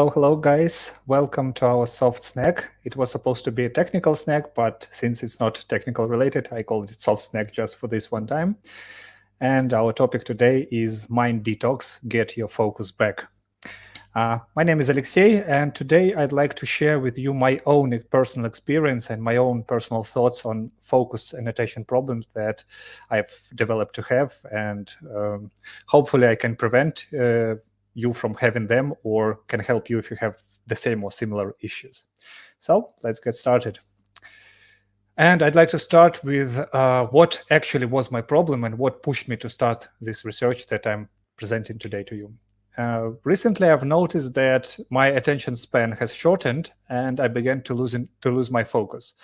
Hello, guys. Welcome to our soft snack. It was supposed to be a technical snack, but since it's not technical related, I called it soft snack just for this one time. And our topic today is Mind Detox, Get Your Focus Back. My name is Aliaksei, and today I'd like to share with you my own personal experience and my own personal thoughts on focus and attention problems that I've developed to have, and hopefully I can prevent you from having them or can help you if you have the same or similar issues. So let's get started. And I'd like to start with what actually was my problem and what pushed me to start this research that I'm presenting today to you. Recently, I've noticed that my attention span has shortened and I began to lose my focus.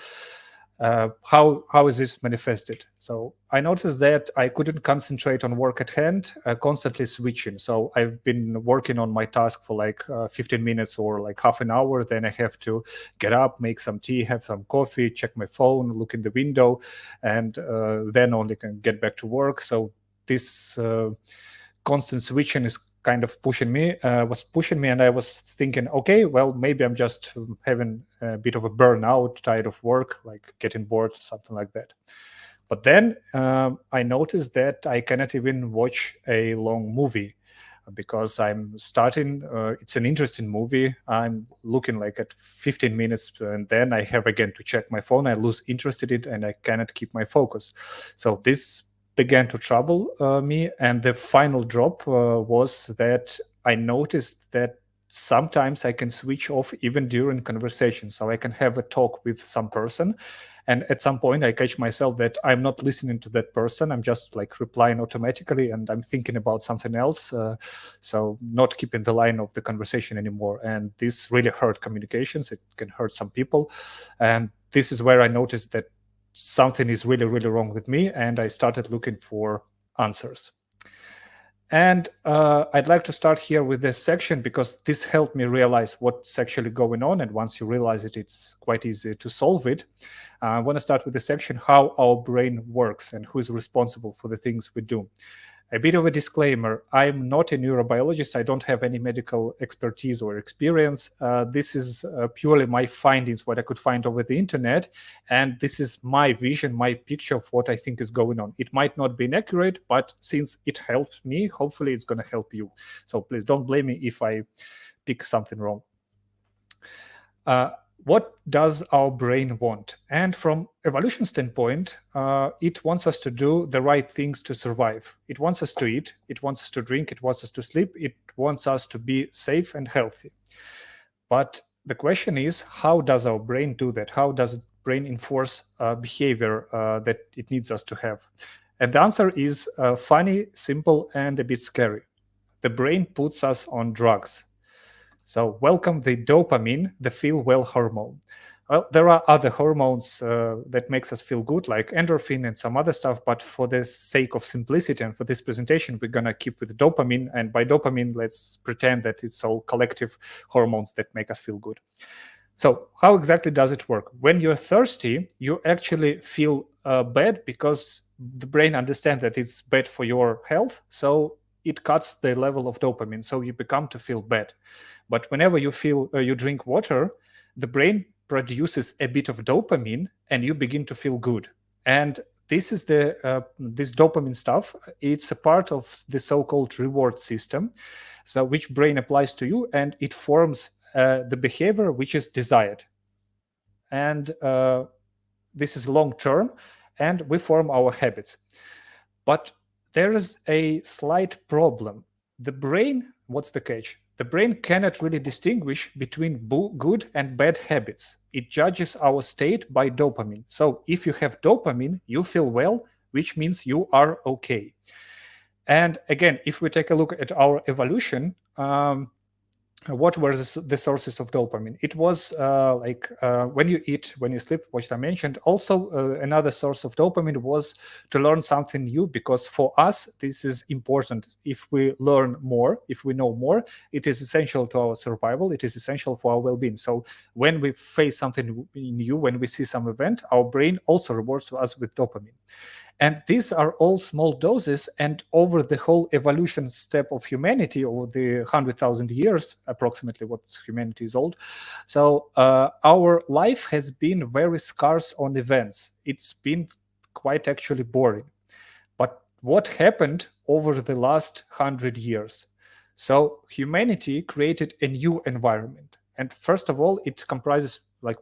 How is this manifested? So I noticed that I couldn't concentrate on work at hand, constantly switching. So I've been working on my task for like 15 minutes or like half an hour. Then I have to get up, make some tea, have some coffee, check my phone, look in the window, and then only can get back to work. So this constant switching is kind of pushing me, and I was thinking, okay, well, maybe I'm just having a bit of a burnout, tired of work, like getting bored, something like that. But then I noticed that I cannot even watch a long movie because I'm starting, it's an interesting movie. I'm looking like at 15 minutes and then I have again to check my phone. I lose interest in it and I cannot keep my focus. So this began to trouble me, and the final drop was that I noticed that sometimes I can switch off even during conversation. So I can have a talk with some person, and at some point I catch myself that I'm not listening to that person. I'm just like replying automatically and I'm thinking about something else. So not keeping the line of the conversation anymore. And this really hurt communications. It can hurt some people. And this is where I noticed that something is really, really wrong with me, and I started looking for answers. And I'd like to start here with this section because this helped me realize what's actually going on. And once you realize it, it's quite easy to solve it. I want to start with the section how our brain works and who is responsible for the things we do. A bit of a disclaimer, I'm not a neurobiologist. I don't have any medical expertise or experience. This is purely my findings, what I could find over the internet. And this is my vision, my picture of what I think is going on. It might not be inaccurate, but since it helped me, hopefully it's going to help you. So please don't blame me if I pick something wrong. What does our brain want? And from evolution standpoint, it wants us to do the right things to survive. It wants us to eat, it wants us to drink, it wants us to sleep, it wants us to be safe and healthy. But the question is, how does our brain do that? How does brain enforce behavior that it needs us to have? And the answer is funny, simple, and a bit scary. The brain puts us on drugs. So welcome the dopamine, the feel well hormone. Well, there are other hormones that makes us feel good, like endorphin and some other stuff. But for the sake of simplicity and for this presentation, we're going to keep with dopamine. And by dopamine, let's pretend that it's all collective hormones that make us feel good. So how exactly does it work? When you're thirsty, you actually feel bad because the brain understands that it's bad for your health. So it cuts the level of dopamine. So you become to feel bad. But whenever you feel you drink water, the brain produces a bit of dopamine and you begin to feel good. And this is this dopamine stuff. It's a part of the so-called reward system, so which brain applies to you, and it forms the behavior which is desired. And this is long term, and we form our habits. But there is a slight problem. The brain, what's the catch? The brain cannot really distinguish between good and bad habits. It judges our state by dopamine. So if you have dopamine, you feel well, which means you are okay. And again, if we take a look at our evolution, what were the sources of dopamine? It was when you eat, when you sleep, which I mentioned. Also, another source of dopamine was to learn something new, because for us, this is important. If we learn more, if we know more, it is essential to our survival. It is essential for our well-being. So when we face something new, when we see some event, our brain also rewards us with dopamine. And these are all small doses. And over the whole evolution step of humanity, over the 100,000 years, approximately what humanity is old, so our life has been very scarce on events. It's been quite actually boring. But what happened over the last 100 years? So humanity created a new environment. And first of all, it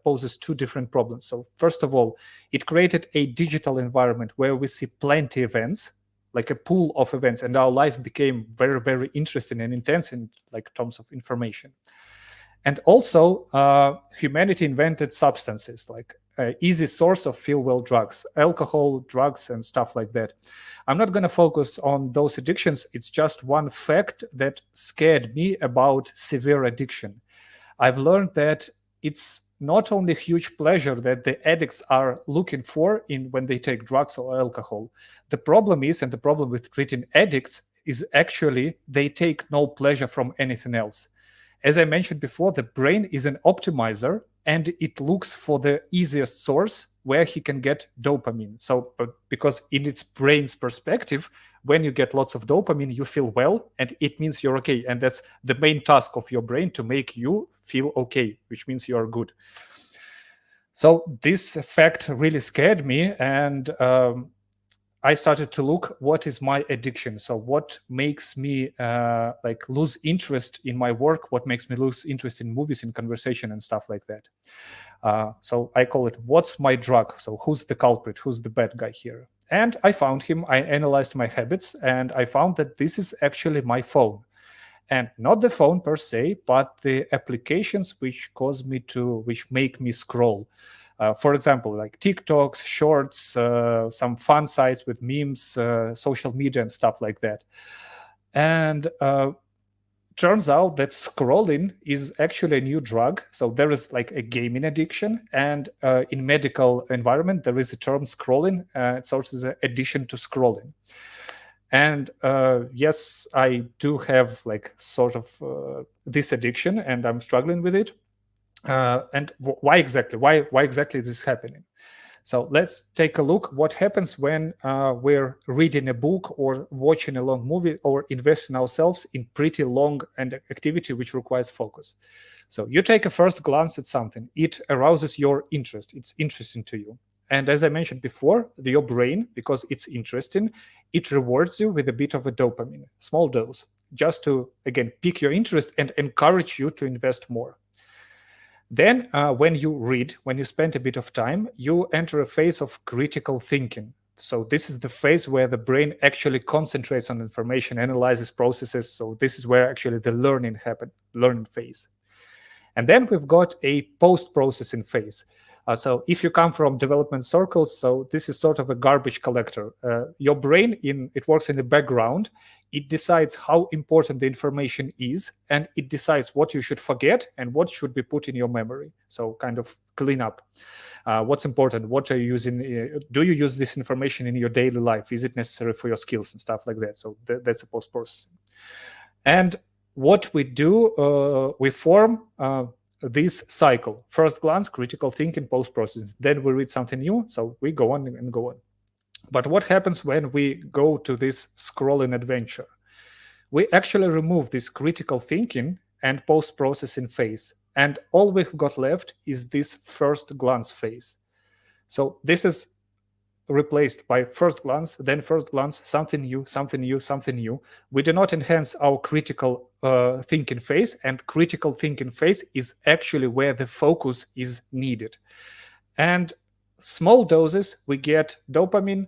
poses two different problems. So first of all, it created a digital environment where we see plenty of events, like a pool of events, and our life became very, very interesting and intense in like terms of information. And also, humanity invented substances like easy source of feel well drugs, alcohol, drugs, and stuff like that. I'm not going to focus on those addictions. It's just one fact that scared me about severe addiction. I've learned that it's not only huge pleasure that the addicts are looking for in when they take drugs or alcohol. The problem is, and the problem with treating addicts is actually they take no pleasure from anything else. As I mentioned before, the brain is an optimizer and it looks for the easiest source where he can get dopamine. So, because in its brain's perspective, when you get lots of dopamine, you feel well and it means you're okay. And that's the main task of your brain, to make you feel okay, which means you're good. So this fact really scared me, and I started to look what is my addiction. So what makes me lose interest in my work, what makes me lose interest in movies, in conversation and stuff like that. So I call it, what's my drug? So who's the culprit? Who's the bad guy here? And I found him. I analyzed my habits and I found that this is actually my phone. And not the phone per se, but the applications which make me scroll. For example, like TikToks, Shorts, some fun sites with memes, social media and stuff like that. And turns out that scrolling is actually a new drug. So there is like a gaming addiction, and in medical environment, there is a term scrolling. It's also an addition to scrolling. And yes, I do have like sort of this addiction, and I'm struggling with it. And why exactly? Why exactly is this happening? So let's take a look what happens when we're reading a book or watching a long movie or investing ourselves in pretty long and activity which requires focus. So you take a first glance at something, it arouses your interest, it's interesting to you. And as I mentioned before, your brain, because it's interesting, it rewards you with a bit of a dopamine, small dose, just to, again, pique your interest and encourage you to invest more. Then when you read, when you spend a bit of time, you enter a phase of critical thinking. So this is the phase where the brain actually concentrates on information, analyzes processes. So this is where actually the learning phase. And then we've got a post-processing phase. So if you come from development circles, so this is sort of a garbage collector. Your brain, it works in the background. It decides how important the information is, and it decides what you should forget and what should be put in your memory. So kind of clean up. What's important? What are you using? Do you use this information in your daily life? Is it necessary for your skills and stuff like that? So that's a post-processing. And what we do, we form this cycle. First glance, critical thinking, post-processing. Then we read something new, so we go on and go on. But what happens when we go to this scrolling adventure? We actually remove this critical thinking and post-processing phase, and all we've got left is this first glance phase. So this is replaced by first glance, then first glance, something new, something new, something new. We do not enhance our critical thinking phase, and critical thinking phase is actually where the focus is needed. And small doses, we get dopamine,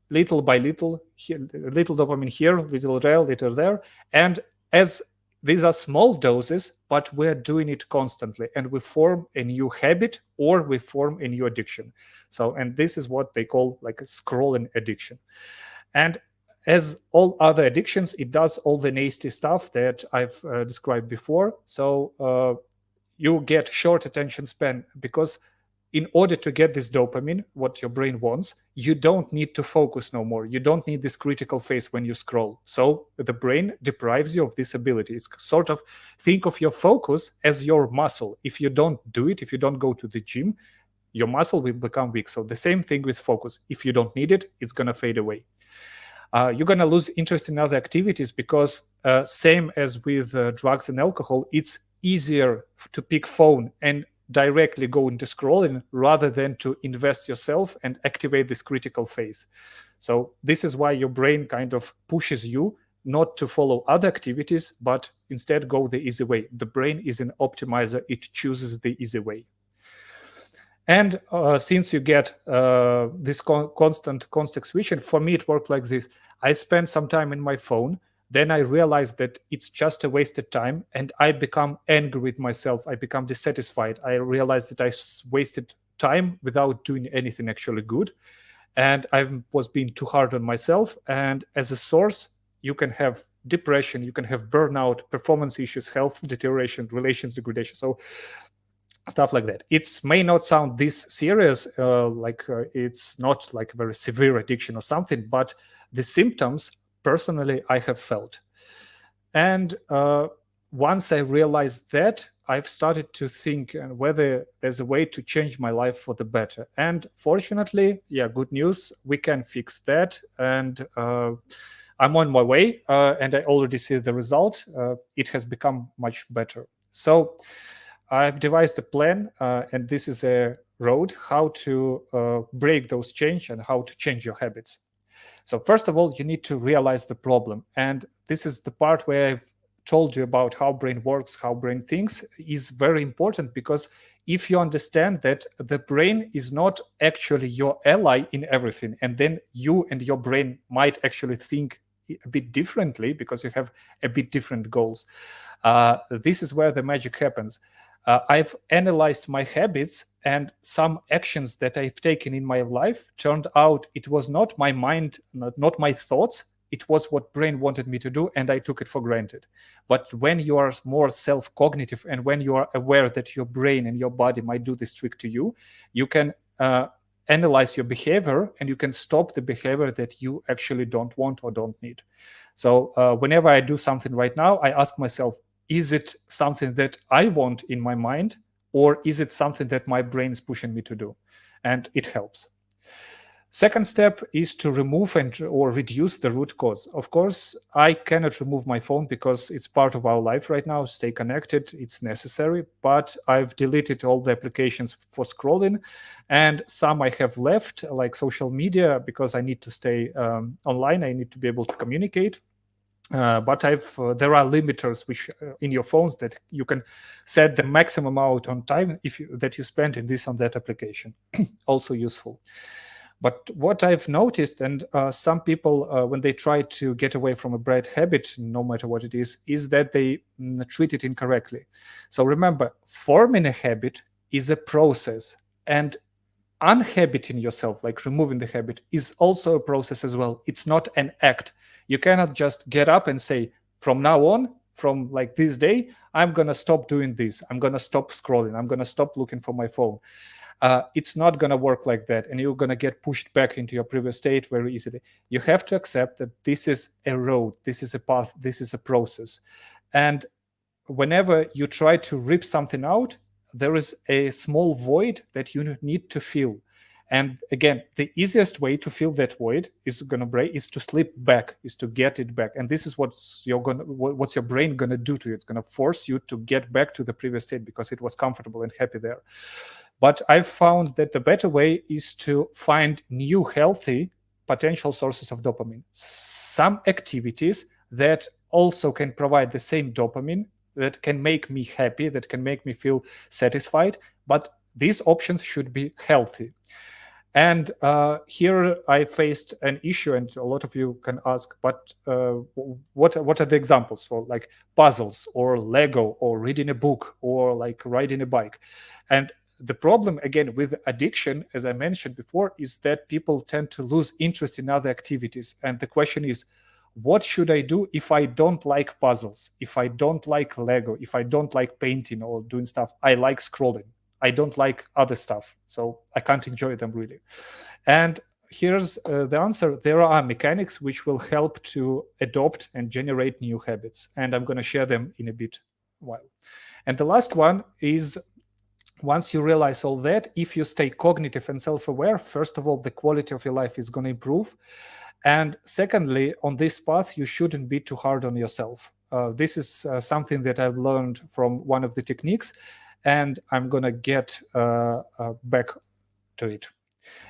little by little, little dopamine here, little there. And as these are small doses, but we're doing it constantly, and we form a new habit or we form a new addiction. So, and this is what they call like a scrolling addiction. And as all other addictions, it does all the nasty stuff that I've described before. So you get short attention span, because in order to get this dopamine, what your brain wants, you don't need to focus no more. You don't need this critical phase when you scroll. So the brain deprives you of this ability. It's sort of, think of your focus as your muscle. If you don't do it, if you don't go to the gym, your muscle will become weak. So the same thing with focus. If you don't need it, it's going to fade away. You're going to lose interest in other activities because same as with drugs and alcohol, it's easier to pick phone and directly go into scrolling rather than to invest yourself and activate this critical phase. So this is why your brain kind of pushes you not to follow other activities, but instead go the easy way. The brain is an optimizer. It chooses the easy way. And since you get this constant context switching, for me, it worked like this. I spend some time in my phone. Then I realize that it's just a wasted time. And I become angry with myself. I become dissatisfied. I realize that I wasted time without doing anything actually good. And I was being too hard on myself. And as a source, you can have depression, you can have burnout, performance issues, health deterioration, relations degradation. So stuff like that. It may not sound this serious, it's not like a very severe addiction or something, but the symptoms personally I have felt. And once I realized that, I've started to think whether there's a way to change my life for the better. And fortunately, good news, we can fix that. And I'm on my way, and I already see the result. It has become much better. So I've devised a plan, and this is a road how to break those change and how to change your habits. So first of all, you need to realize the problem. And this is the part where I've told you about how brain works, how brain thinks is very important, because if you understand that the brain is not actually your ally in everything, and then you and your brain might actually think a bit differently because you have a bit different goals. This is where the magic happens. I've analyzed my habits, and some actions that I've taken in my life turned out it was not my mind, not my thoughts. It was what brain wanted me to do, and I took it for granted. But when you are more self-cognitive and when you are aware that your brain and your body might do this trick to you, you can analyze your behavior and you can stop the behavior that you actually don't want or don't need. So whenever I do something right now, I ask myself, is it something that I want in my mind, or is it something that my brain is pushing me to do? And it helps. Second step is to remove or reduce the root cause. Of course, I cannot remove my phone because it's part of our life right now. Stay connected, it's necessary. But I've deleted all the applications for scrolling, and some I have left, like social media, because I need to stay online. I need to be able to communicate. But there are limiters which in your phones that you can set the maximum amount on time that you spend in this on that application. Also useful. But what I've noticed, and some people, when they try to get away from a bad habit, no matter what it is that they treat it incorrectly. So remember, forming a habit is a process, and unhabiting yourself, like removing the habit, is also a process as well. It's not an act. You cannot just get up and say, from now on, from like this day, I'm going to stop doing this. I'm going to stop scrolling. I'm going to stop looking for my phone. It's not going to work like that. And you're going to get pushed back into your previous state very easily. You have to accept that this is a road. This is a path. This is a process. And whenever you try to rip something out, there is a small void that you need to fill. And again, the easiest way to fill that void is to slip back, is to get it back. And this is what's your brain gonna do to you. It's gonna force you to get back to the previous state because it was comfortable and happy there. But I've found that the better way is to find new healthy potential sources of dopamine. Some activities that also can provide the same dopamine, that can make me happy, that can make me feel satisfied, but these options should be healthy. And here I faced an issue, and a lot of you can ask, but what are the examples? So like puzzles or Lego or reading a book or like riding a bike. And the problem, again, with addiction, as I mentioned before, is that people tend to lose interest in other activities. And the question is, what should I do if I don't like puzzles, if I don't like Lego, if I don't like painting or doing stuff? I like scrolling. I don't like other stuff, so I can't enjoy them really. And here's the answer. There are mechanics which will help to adopt and generate new habits, and I'm going to share them in a bit while. And the last one is Once you realize all that, if you stay cognitive and self-aware, first of all, the quality of your life is going to improve. And secondly, on this path, you shouldn't be too hard on yourself. This is something that I've learned from one of the techniques, and I'm going to get back to it.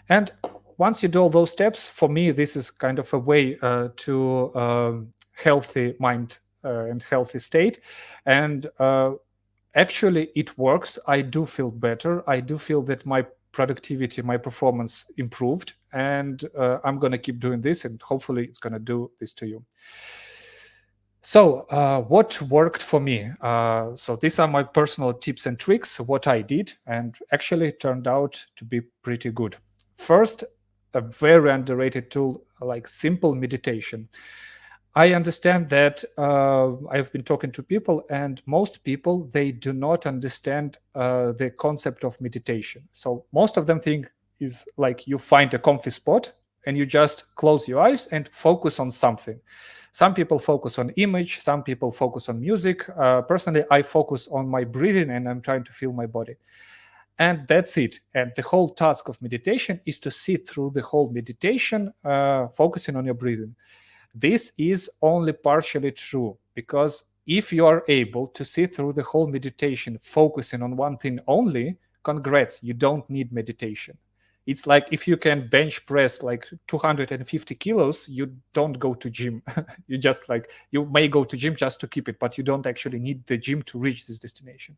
And once you do all those steps, for me, this is kind of a way to healthy mind and healthy state. And actually, it works. I do feel better. I do feel that my productivity, my performance improved. And I'm going to keep doing this, and hopefully it's going to do this to you. So what worked for me? So these are my personal tips and tricks, what I did, and actually it turned out to be pretty good. First, a very underrated tool like simple meditation. I understand that I've been talking to people, and most people, they do not understand the concept of meditation. So most of them think is like you find a comfy spot and you just close your eyes and focus on something. Some people focus on image, some people focus on music. Personally, I focus on my breathing and I'm trying to feel my body. And that's it. And the whole task of meditation is to sit through the whole meditation, focusing on your breathing. This is only partially true, because if you are able to sit through the whole meditation focusing on one thing only, congrats, you don't need meditation. It's like if you can bench press like 250 kilos, you don't go to gym. You just like, you may go to gym just to keep it, but you don't actually need the gym to reach this destination.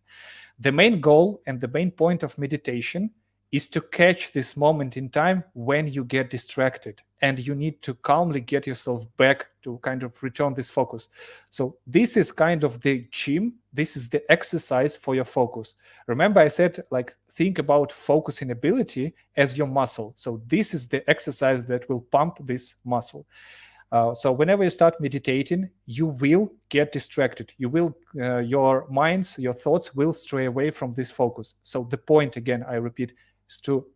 The main goal and the main point of meditation is to catch this moment in time when you get distracted, and you need to calmly get yourself back to kind of return this focus. So this is kind of the gym. This is the exercise for your focus. Remember I said, like, think about focusing ability as your muscle. So this is the exercise that will pump this muscle. So whenever you start meditating, you will get distracted. You will, your minds, your thoughts will stray away from this focus. So the point, again, I repeat, is to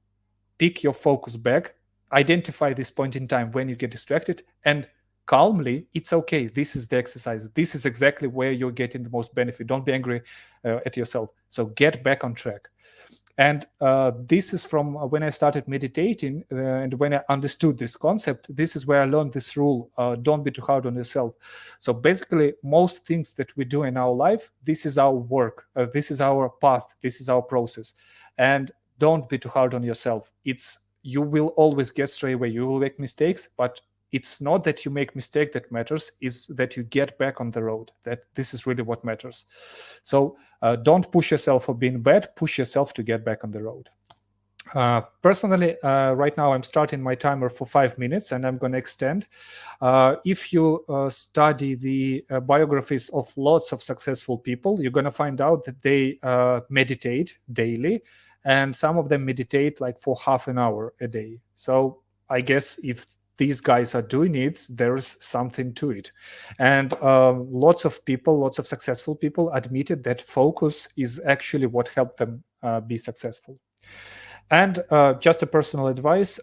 pick your focus back, identify this point in time when you get distracted, and calmly, it's okay. This is the exercise. This is exactly where you're getting the most benefit. Don't be angry at yourself. So get back on track. And this is from when I started meditating and when I understood this concept. This is where I learned this rule: don't be too hard on yourself. So basically, most things that we do in our life, this is our work, this is our path, this is our process. And don't be too hard on yourself. You will always get stray away. You will make mistakes, but it's not that you make mistake that matters, is that you get back on the road. That this is really what matters. So don't push yourself for being bad, push yourself to get back on the road. Personally, right now I'm starting my timer for 5 minutes, and I'm going to extend. If you study the biographies of lots of successful people, you're going to find out that they meditate daily, and some of them meditate like for half an hour a day. So I guess if these guys are doing it, there's something to it. And lots of people, lots of successful people admitted that focus is actually what helped them be successful. And just a personal advice,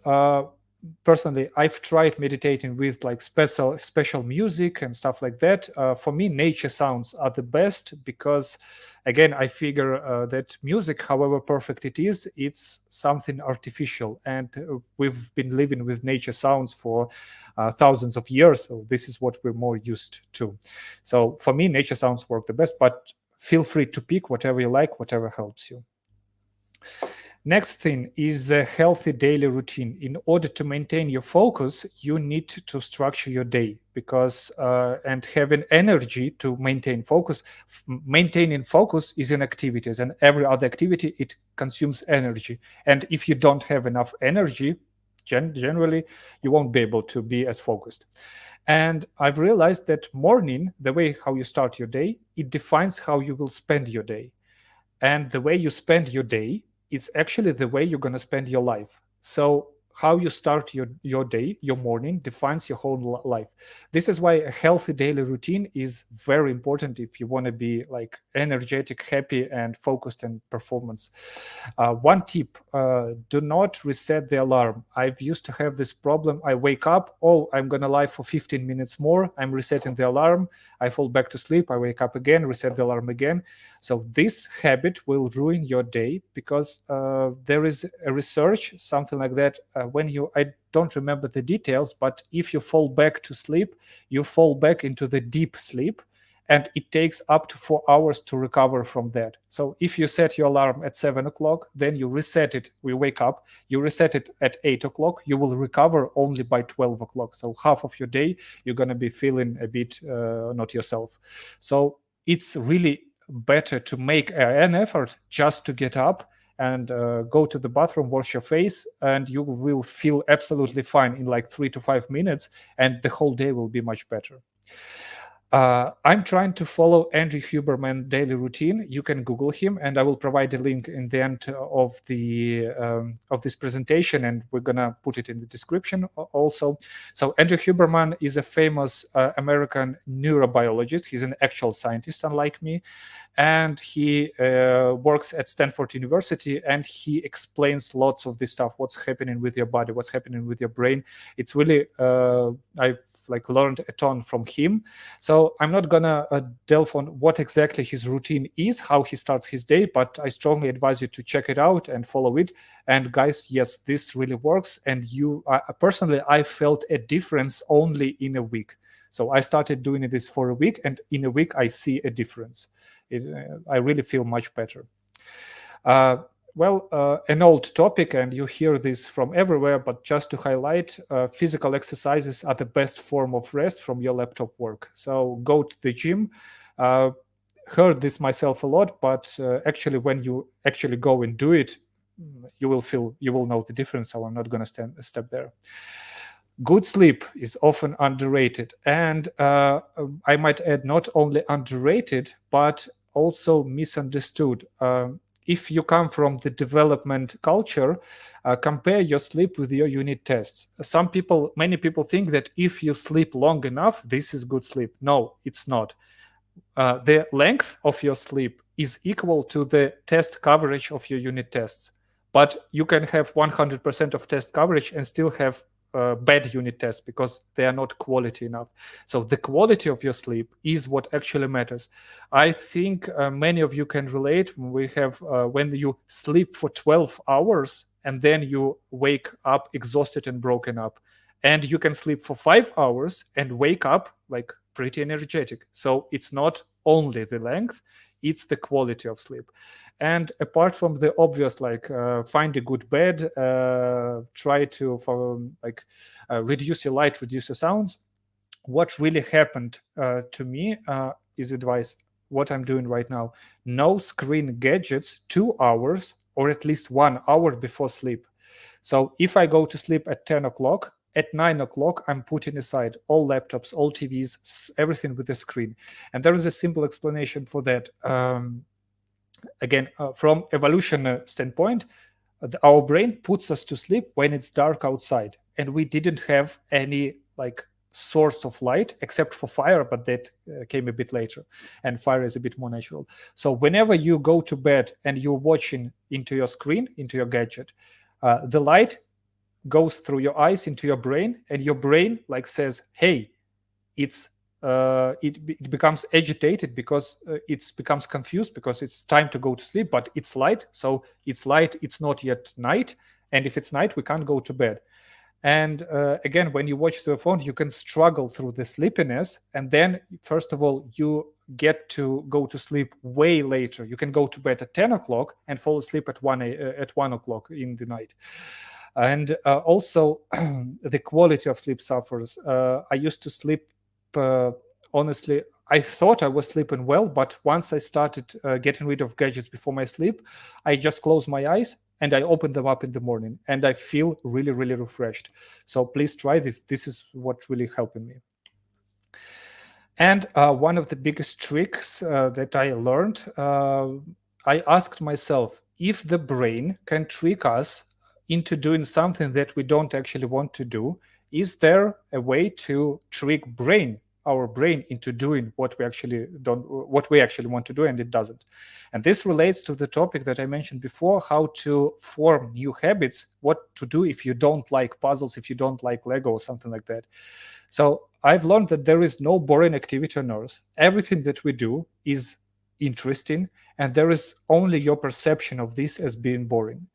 personally, I've tried meditating with like special music and stuff like that. For me, nature sounds are the best, because again, I figure that music, however perfect it is, it's something artificial, and we've been living with nature sounds for thousands of years, so this is what we're more used to. So for me, nature sounds work the best, but feel free to pick whatever you like, whatever helps you. Next thing is a healthy daily routine. In order to maintain your focus, you need to structure your day, because and having energy to maintain focus. Maintaining focus is an activity, and every other activity, it consumes energy. And if you don't have enough energy, generally, you won't be able to be as focused. And I've realized that morning, the way how you start your day, it defines how you will spend your day. And the way you spend your day, it's actually the way you're going to spend your life. So how you start your day, your morning, defines your whole life. This is why a healthy daily routine is very important if you want to be like energetic, happy, and focused in performance. One tip, do not reset the alarm. I've used to have this problem. I wake up, oh, I'm going to lie for 15 minutes more. I'm resetting the alarm. I fall back to sleep. I wake up again, reset the alarm again. So this habit will ruin your day because there is a research, something like that. I don't remember the details, but if you fall back to sleep, you fall back into the deep sleep, and it takes up to 4 hours to recover from that. So if you set your alarm at 7 o'clock, then you reset it. We wake up, you reset it at 8 o'clock, you will recover only by 12 o'clock. So half of your day, you're going to be feeling a bit not yourself. So it's really better to make an effort just to get up and go to the bathroom, wash your face, and you will feel absolutely fine in like 3 to 5 minutes, and the whole day will be much better. I'm trying to follow Andrew Huberman daily routine. You can Google him, and I will provide a link in the end of this presentation, and we're gonna put it in the description also. So Andrew Huberman is a famous American neurobiologist. He's an actual scientist, unlike me, and he works at Stanford University, and he explains lots of this stuff: what's happening with your body, what's happening with your brain. It's really I've learned a ton from him. So I'm not gonna delve on what exactly his routine is, how he starts his day, but I strongly advise you to check it out and follow it. And guys, yes, this really works. And personally, I felt a difference only in a week. So I started doing this for a week, and in a week I see a difference. I really feel much better. An old topic, and you hear this from everywhere, but just to highlight, physical exercises are the best form of rest from your laptop work. So go to the gym. Heard this myself a lot, but actually when you actually go and do it, you will know the difference. So I'm not going to step there. Good sleep is often underrated, and I might add, not only underrated, but also misunderstood. If you come from the development culture, compare your sleep with your unit tests. Many people think that if you sleep long enough, this is good sleep. No, it's not. The length of your sleep is equal to the test coverage of your unit tests. But you can have 100% of test coverage and still have bad unit tests because they are not quality enough. So the quality of your sleep is what actually matters. I think many of you can relate. We have when you sleep for 12 hours and then you wake up exhausted and broken up. And you can sleep for 5 hours and wake up like pretty energetic. So it's not only the length, it's the quality of sleep. And apart from the obvious, find a good bed, try to reduce your light, reduce your sounds. What really happened to me is advice, what I'm doing right now. No screen gadgets 2 hours or at least 1 hour before sleep. So if I go to sleep at 10 o'clock, at 9 o'clock, I'm putting aside all laptops, all TVs, everything with a screen. And there is a simple explanation for that. Again, from evolutionary standpoint, our brain puts us to sleep when it's dark outside, and we didn't have any source of light except for fire, but that came a bit later, and fire is a bit more natural. So whenever you go to bed and you're watching into your screen, into your gadget, the light goes through your eyes into your brain, and your brain says, hey, it becomes agitated because it becomes confused because it's time to go to sleep, but it's light. So it's light, it's not yet night. And if it's night, we can't go to bed. And again, when you watch through a phone, you can struggle through the sleepiness. And then, first of all, you get to go to sleep way later. You can go to bed at 10 o'clock and fall asleep at 1 o'clock in the night. And also, the quality of sleep suffers. I used to sleep, honestly, I thought I was sleeping well, but once I started getting rid of gadgets before my sleep, I just close my eyes and I open them up in the morning, and I feel really, really refreshed. So please try this. This is what really helping me. And one of the biggest tricks that I learned, I asked myself, if the brain can trick us into doing something that we don't actually want to do, is there a way to trick our brain into doing what we actually want to do, and it doesn't? And this relates to the topic that I mentioned before, how to form new habits, what to do if you don't like puzzles, if you don't like Lego or something like that. So I've learned that there is no boring activity on earth. Everything that we do is interesting, and there is only your perception of this as being boring.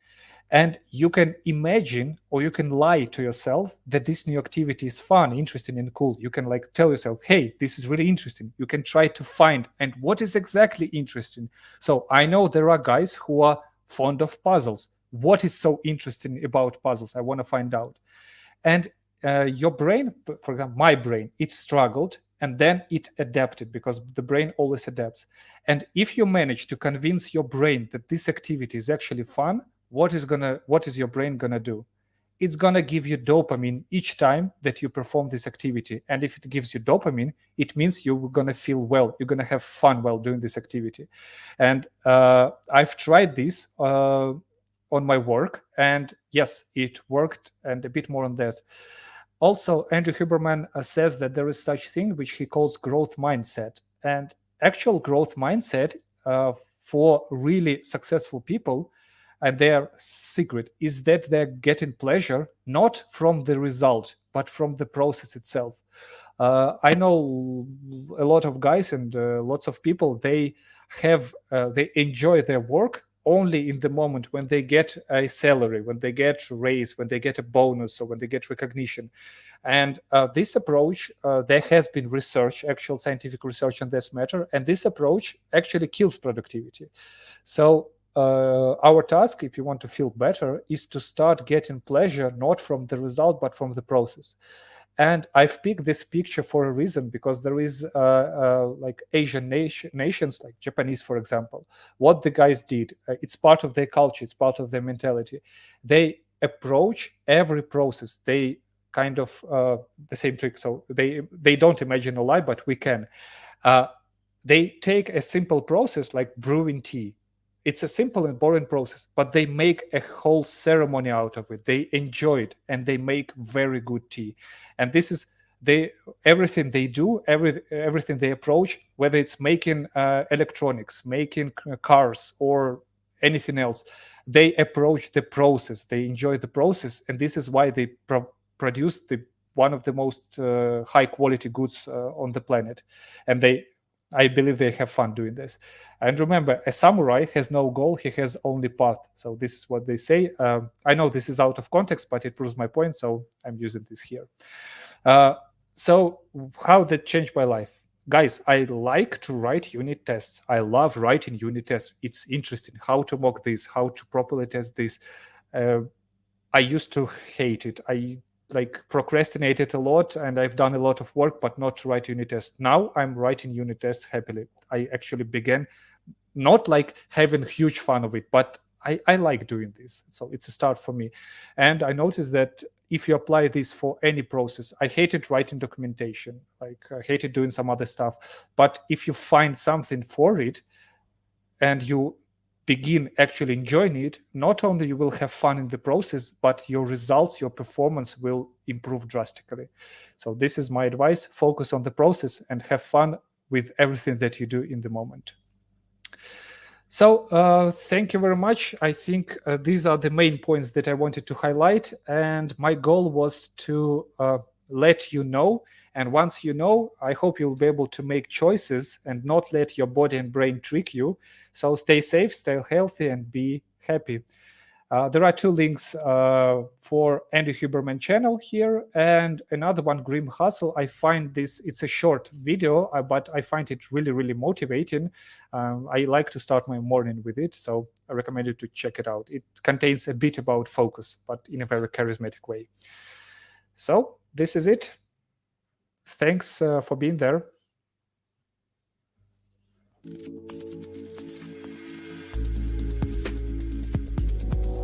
And you can imagine, or you can lie to yourself that this new activity is fun, interesting, and cool. You can like tell yourself, hey, this is really interesting. You can try to find and what is exactly interesting. So I know there are guys who are fond of puzzles. What is so interesting about puzzles? I want to find out. And your brain, for example, my brain, it struggled and then it adapted, because the brain always adapts. And if you manage to convince your brain that this activity is actually fun, what is your brain gonna do? It's gonna give you dopamine each time that you perform this activity. And if it gives you dopamine, it means you're gonna feel well. You're gonna have fun while doing this activity. And I've tried this on my work, and yes, it worked, and a bit more on this. Also, Andrew Huberman says that there is such thing which he calls growth mindset. And actual growth mindset for really successful people, and their secret is that they're getting pleasure not from the result, but from the process itself. I know a lot of guys and lots of people, they enjoy their work only in the moment when they get a salary, when they get a raise, when they get a bonus, or when they get recognition. And this approach, there has been research, actual scientific research on this matter, and this approach actually kills productivity. So our task, if you want to feel better, is to start getting pleasure not from the result, but from the process. And I've picked this picture for a reason, because there is like Asian nations, like Japanese, for example. What the guys did, it's part of their culture, it's part of their mentality. They approach every process. They kind of the same trick. So they don't imagine a lie, but we can. They take a simple process like brewing tea. It's a simple and boring process, but they make a whole ceremony out of it. They enjoy it, and they make very good tea. And this is everything they do, everything they approach, whether it's making electronics, making cars, or anything else, they approach the process. They enjoy the process, and this is why they produce one of the most high quality goods on the planet. And I believe they have fun doing this. And remember, a samurai has no goal, he has only path. So this is what they say. I know this is out of context, but it proves my point, so I'm using this here. So how that changed my life? Guys, I like to write unit tests. I love writing unit tests. It's interesting how to mock this, how to properly test this. I used to hate it. I like procrastinated a lot, and I've done a lot of work, but not to write unit tests. Now I'm writing unit tests happily. I actually began not like having huge fun of it, but I like doing this. So it's a start for me. And I noticed that if you apply this for any process, I hated writing documentation, like I hated doing some other stuff. But if you find something for it and you begin actually enjoying it, not only you will have fun in the process, but your results, your performance will improve drastically. So this is my advice: focus on the process and have fun with everything that you do in the moment. So thank you very much. I think these are the main points that I wanted to highlight, and my goal was to let you know. And once you know, I hope you'll be able to make choices and not let your body and brain trick you. So stay safe, stay healthy, and be happy. There are two links for Andy Huberman channel here, and another one, Grim Hustle. I find this, it's a short video, but I find it really, really motivating. I like to start my morning with it, so I recommend you to check it out. It contains a bit about focus, but in a very charismatic way. So this is it. Thanks for being there.